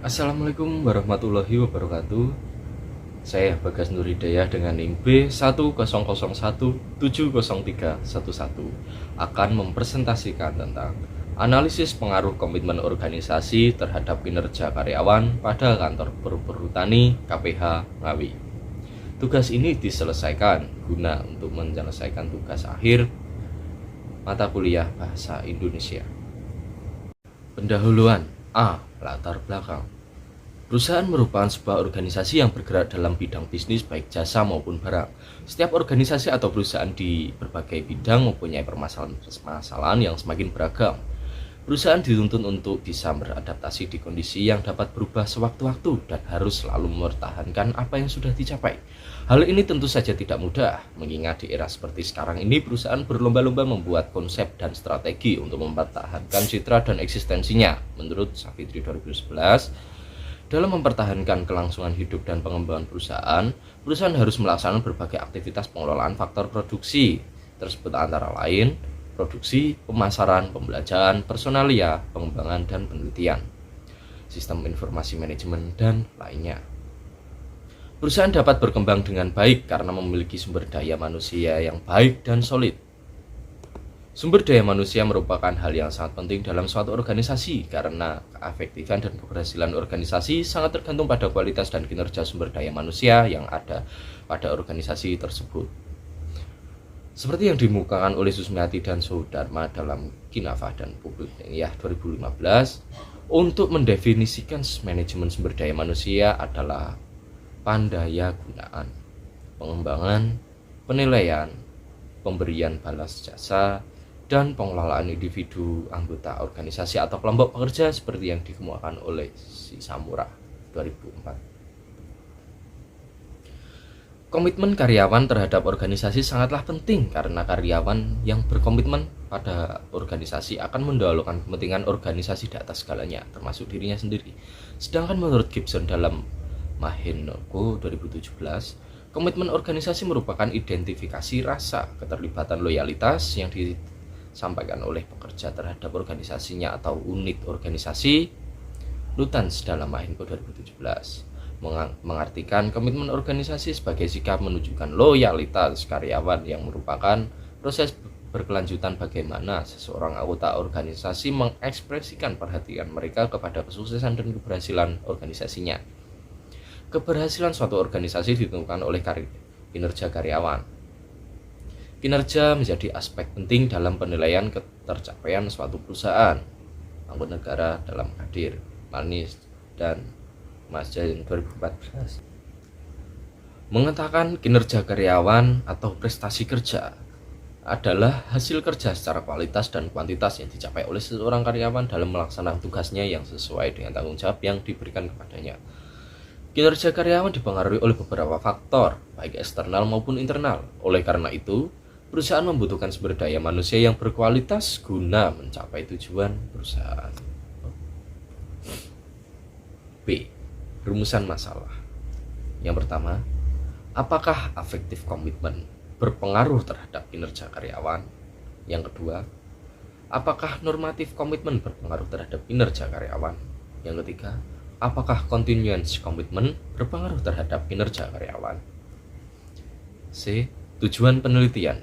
Assalamualaikum warahmatullahi wabarakatuh. Saya Bagas Nur Hidayah dengan NIM B100170311 akan mempresentasikan tentang analisis pengaruh komitmen organisasi terhadap kinerja karyawan pada kantor perhutani KPH Ngawi. Tugas ini diselesaikan guna untuk menyelesaikan tugas akhir mata kuliah Bahasa Indonesia. Pendahuluan. Latar belakang. Perusahaan merupakan sebuah organisasi yang bergerak dalam bidang bisnis baik jasa maupun barang. Setiap organisasi atau perusahaan di berbagai bidang mempunyai permasalahan yang semakin beragam. Perusahaan dituntut untuk bisa beradaptasi di kondisi yang dapat berubah sewaktu-waktu dan harus selalu mempertahankan apa yang sudah dicapai. Hal ini tentu saja tidak mudah, mengingat di era seperti sekarang ini perusahaan berlomba-lomba membuat konsep dan strategi untuk mempertahankan citra dan eksistensinya. Menurut Savitri 2011, dalam mempertahankan kelangsungan hidup dan pengembangan perusahaan harus melaksanakan berbagai aktivitas pengelolaan faktor produksi tersebut antara lain produksi, pemasaran, pembelajaran, personalia, pengembangan dan penelitian, sistem informasi manajemen, dan lainnya. Perusahaan dapat berkembang dengan baik karena memiliki sumber daya manusia yang baik dan solid. Sumber daya manusia merupakan hal yang sangat penting dalam suatu organisasi karena keefektifan dan keberhasilan organisasi sangat tergantung pada kualitas dan kinerja sumber daya manusia yang ada pada organisasi tersebut. Seperti yang dimukakan oleh Susmiati dan Soedarma dalam Kinafah dan Publik Ilmiah 2015, untuk mendefinisikan manajemen sumber daya manusia adalah pandaya gunaan, pengembangan, penilaian, pemberian balas jasa, dan pengelolaan individu anggota organisasi atau kelompok pekerja seperti yang dikemukakan oleh Samura 2004. Komitmen karyawan terhadap organisasi sangatlah penting karena karyawan yang berkomitmen pada organisasi akan mendahulukan kepentingan organisasi di atas segalanya, termasuk dirinya sendiri. Sedangkan menurut Gibson dalam Mahenoko 2017, komitmen organisasi merupakan identifikasi rasa keterlibatan loyalitas yang disampaikan oleh pekerja terhadap organisasinya atau unit organisasi. Lutans dalam Mahenoko 2017 mengartikan komitmen organisasi sebagai sikap menunjukkan loyalitas karyawan yang merupakan proses berkelanjutan bagaimana seseorang anggota organisasi mengekspresikan perhatian mereka kepada kesuksesan dan keberhasilan organisasinya. Keberhasilan suatu organisasi ditentukan oleh kinerja karyawan. Kinerja menjadi aspek penting dalam penilaian ketercapaian suatu perusahaan. Anggota negara dalam hadir, Manis dan Mas Jain 2014 mengatakan kinerja karyawan atau prestasi kerja adalah hasil kerja secara kualitas dan kuantitas yang dicapai oleh seseorang karyawan dalam melaksanakan tugasnya yang sesuai dengan tanggung jawab yang diberikan kepadanya. Kinerja karyawan dipengaruhi oleh beberapa faktor, baik eksternal maupun internal. Oleh karena itu, perusahaan membutuhkan sumber daya manusia yang berkualitas guna mencapai tujuan perusahaan. B. Rumusan masalah. Yang pertama, apakah afektif komitmen berpengaruh terhadap kinerja karyawan? Yang kedua, apakah normatif komitmen berpengaruh terhadap kinerja karyawan? Yang ketiga, apakah continuance komitmen berpengaruh terhadap kinerja karyawan? C. Tujuan penelitian.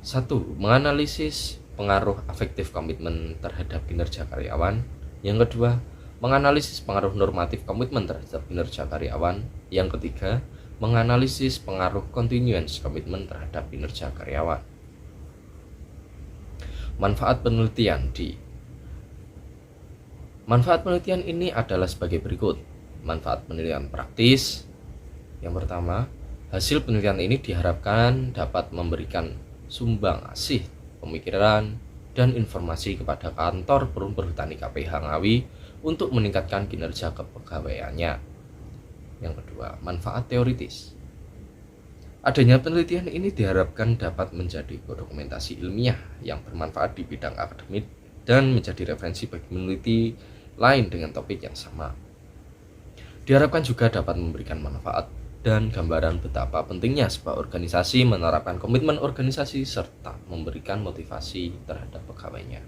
1. Menganalisis pengaruh afektif komitmen terhadap kinerja karyawan. Yang kedua, menganalisis pengaruh normatif komitmen terhadap kinerja karyawan. Yang ketiga, menganalisis pengaruh continuance komitmen terhadap kinerja karyawan. Manfaat penelitian di manfaat penelitian ini adalah sebagai berikut. Manfaat penelitian praktis. Yang pertama, hasil penelitian ini diharapkan dapat memberikan sumbang asih pemikiran dan informasi kepada kantor perhutani KPH Ngawi untuk meningkatkan kinerja kepegawaiannya. Yang kedua, manfaat teoritis. Adanya penelitian ini diharapkan dapat menjadi dokumentasi ilmiah yang bermanfaat di bidang akademik dan menjadi referensi bagi peneliti lain dengan topik yang sama. Diharapkan juga dapat memberikan manfaat dan gambaran betapa pentingnya sebuah organisasi menerapkan komitmen organisasi serta memberikan motivasi terhadap pegawainya.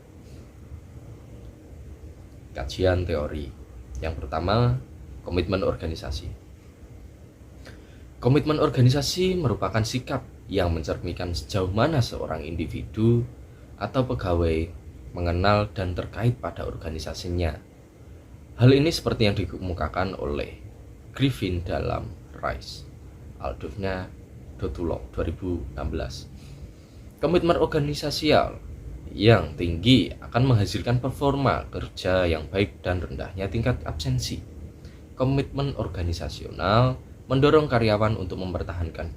Kajian teori. Yang pertama, komitmen organisasi. Komitmen organisasi merupakan sikap yang mencerminkan sejauh mana seorang individu atau pegawai mengenal dan terkait pada organisasinya. Hal ini seperti yang dikemukakan oleh Griffin dalam Rise, Aldovna Dotulov 2016. Komitmen organisasial yang tinggi akan menghasilkan performa kerja yang baik dan rendahnya tingkat absensi. Komitmen organisasional mendorong karyawan untuk mempertahankan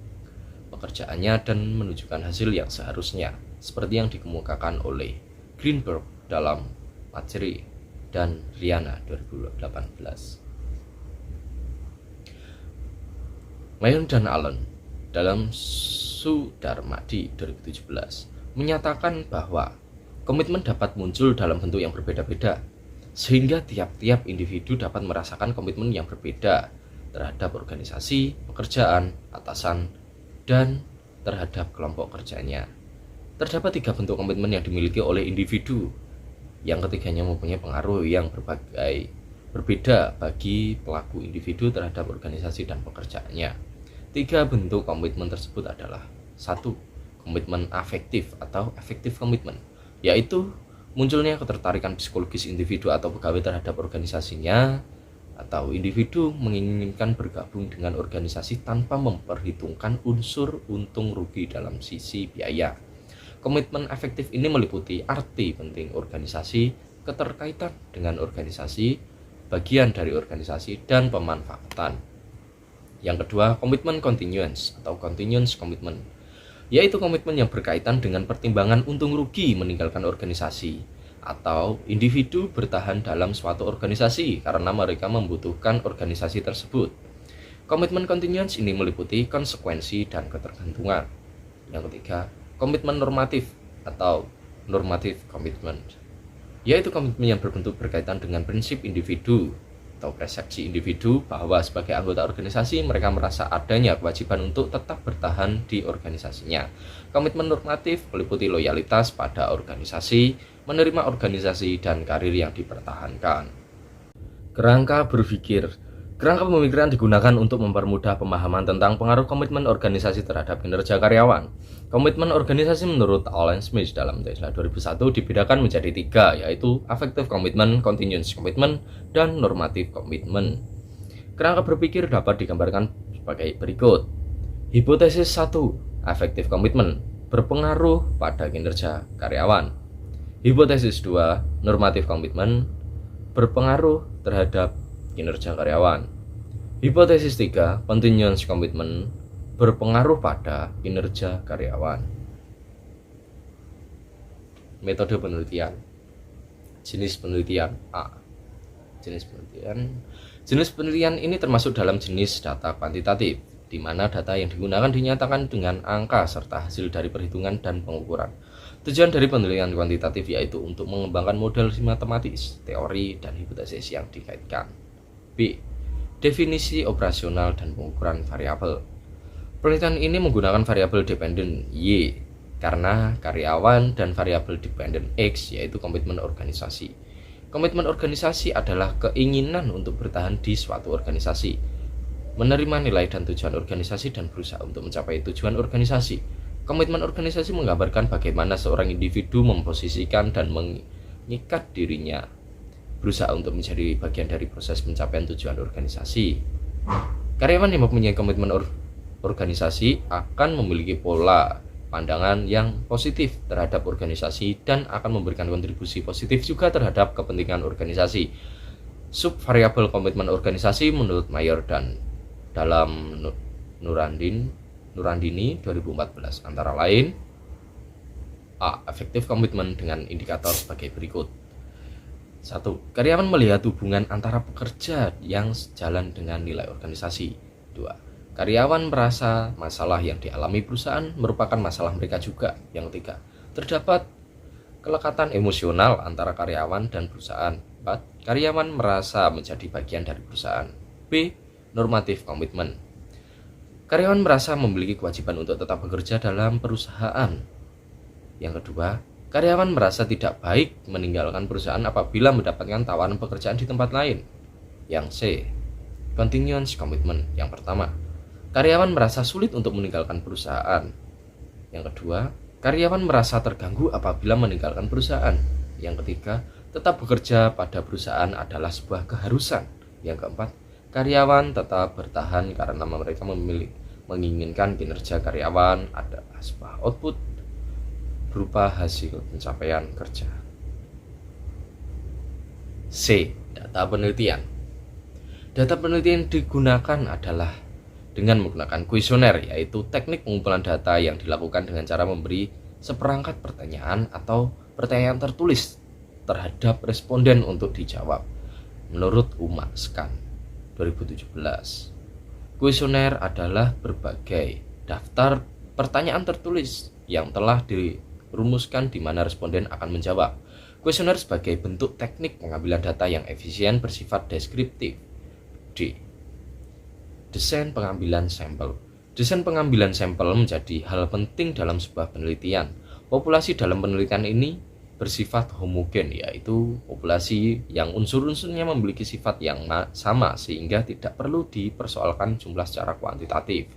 pekerjaannya dan menunjukkan hasil yang seharusnya, seperti yang dikemukakan oleh Greenberg dalam Materi dan Riana 2018. Mayon dan Allen dalam Sudarmadi 2017 menyatakan bahwa komitmen dapat muncul dalam bentuk yang berbeda-beda, sehingga tiap-tiap individu dapat merasakan komitmen yang berbeda terhadap organisasi, pekerjaan, atasan, dan terhadap kelompok kerjanya. Terdapat 3 bentuk komitmen yang dimiliki oleh individu. Yang ketiganya mempunyai pengaruh yang berbeda bagi pelaku individu terhadap organisasi dan pekerjaannya. 3 bentuk komitmen tersebut adalah: 1. Komitmen afektif atau affective commitment, yaitu munculnya ketertarikan psikologis individu atau pegawai terhadap organisasinya, atau individu menginginkan bergabung dengan organisasi tanpa memperhitungkan unsur untung rugi dalam sisi biaya. Komitmen afektif ini meliputi arti penting organisasi, keterkaitan dengan organisasi, bagian dari organisasi, dan pemanfaatan. Yang kedua, komitmen continuance atau continuance commitment, yaitu komitmen yang berkaitan dengan pertimbangan untung rugi meninggalkan organisasi atau individu bertahan dalam suatu organisasi karena mereka membutuhkan organisasi tersebut. Komitmen continuance ini meliputi konsekuensi dan ketergantungan. Yang ketiga, komitmen normatif atau normative commitment, yaitu komitmen yang berkaitan dengan prinsip individu atau persepsi individu bahwa sebagai anggota organisasi mereka merasa adanya kewajiban untuk tetap bertahan di organisasinya. Komitmen normatif meliputi loyalitas pada organisasi, menerima organisasi, dan karir yang dipertahankan. Kerangka berpikir. Kerangka pemikiran digunakan untuk mempermudah pemahaman tentang pengaruh komitmen organisasi terhadap kinerja karyawan. Komitmen organisasi menurut Alan Smith dalam Tesla 2001 dibedakan menjadi 3, yaitu affective commitment, continuous commitment, dan normative commitment. Kerangka berpikir dapat digambarkan sebagai berikut. Hipotesis 1, affective commitment, berpengaruh pada kinerja karyawan. Hipotesis 2, normative commitment, berpengaruh terhadap kinerja karyawan. Hipotesis 3, continuous commitment, berpengaruh pada kinerja karyawan. Metode penelitian. Jenis penelitian A. Jenis penelitian ini termasuk dalam jenis data kuantitatif, di mana data yang digunakan dinyatakan dengan angka serta hasil dari perhitungan dan pengukuran. Tujuan dari penelitian kuantitatif yaitu untuk mengembangkan model matematis, teori, dan hipotesis yang dikaitkan. B. Definisi operasional dan pengukuran variabel. Penelitian ini menggunakan variabel dependent Y karena karyawan dan variabel dependent X yaitu komitmen organisasi. Komitmen organisasi adalah keinginan untuk bertahan di suatu organisasi, menerima nilai dan tujuan organisasi, dan berusaha untuk mencapai tujuan organisasi. Komitmen organisasi menggambarkan bagaimana seorang individu memposisikan dan mengikat dirinya berusaha untuk menjadi bagian dari proses pencapaian tujuan organisasi. Karyawan yang mempunyai komitmen organisasi akan memiliki pola pandangan yang positif terhadap organisasi dan akan memberikan kontribusi positif juga terhadap kepentingan organisasi. Subvariabel komitmen organisasi menurut Mayer dan dalam Nurandini 2014 antara lain: A. Efektif komitmen dengan indikator sebagai berikut. 1. Karyawan melihat hubungan antara pekerja yang sejalan dengan nilai organisasi. 2. Karyawan merasa masalah yang dialami perusahaan merupakan masalah mereka juga. Yang 3. Terdapat kelekatan emosional antara karyawan dan perusahaan. 4. Karyawan merasa menjadi bagian dari perusahaan. B. Normatif komitmen. Karyawan merasa memiliki kewajiban untuk tetap bekerja dalam perusahaan. Yang kedua, karyawan merasa tidak baik meninggalkan perusahaan apabila mendapatkan tawaran pekerjaan di tempat lain. Yang C, continuous commitment. Yang pertama, karyawan merasa sulit untuk meninggalkan perusahaan. Yang kedua, karyawan merasa terganggu apabila meninggalkan perusahaan. Yang ketiga, tetap bekerja pada perusahaan adalah sebuah keharusan. Yang keempat, karyawan tetap bertahan karena mereka menginginkan kinerja karyawan adalah sebuah output berupa hasil pencapaian kerja. C, data penelitian. Data penelitian digunakan adalah dengan menggunakan kuesioner, yaitu teknik pengumpulan data yang dilakukan dengan cara memberi seperangkat pertanyaan atau pertanyaan tertulis terhadap responden untuk dijawab. Menurut Uma Scan 2017, kuesioner adalah berbagai daftar pertanyaan tertulis yang telah dirumuskan di mana responden akan menjawab. Kuesioner sebagai bentuk teknik pengambilan data yang efisien bersifat deskriptif. D, desain pengambilan sampel. Desain pengambilan sampel menjadi hal penting dalam sebuah penelitian. Populasi dalam penelitian ini bersifat homogen, yaitu populasi yang unsur-unsurnya memiliki sifat yang sama sehingga tidak perlu dipersoalkan jumlah secara kuantitatif.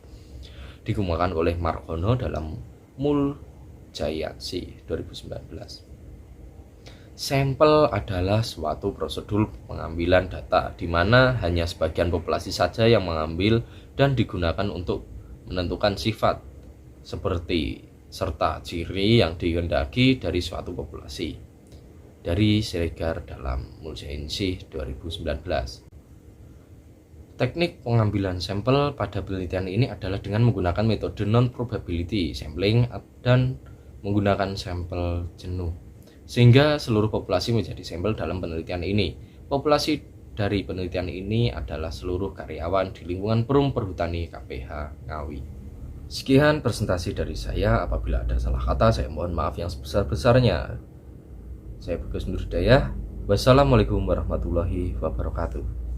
Dikemukakan oleh Margono dalam Muljayansi 2019. Sampel adalah suatu prosedur pengambilan data di mana hanya sebagian populasi saja yang mengambil dan digunakan untuk menentukan sifat seperti serta ciri yang dikehendaki dari suatu populasi. Dari Siregar dalam Muljayansi 2019. Teknik pengambilan sampel pada penelitian ini adalah dengan menggunakan metode non-probability sampling dan menggunakan sampel jenuh, sehingga seluruh populasi menjadi sampel dalam penelitian ini. Populasi dari penelitian ini adalah seluruh karyawan di lingkungan Perum Perhutani KPH Ngawi. Sekian presentasi dari saya. Apabila ada salah kata, saya mohon maaf yang sebesar-besarnya. Saya Bagus Nurdaya. Wassalamualaikum warahmatullahi wabarakatuh.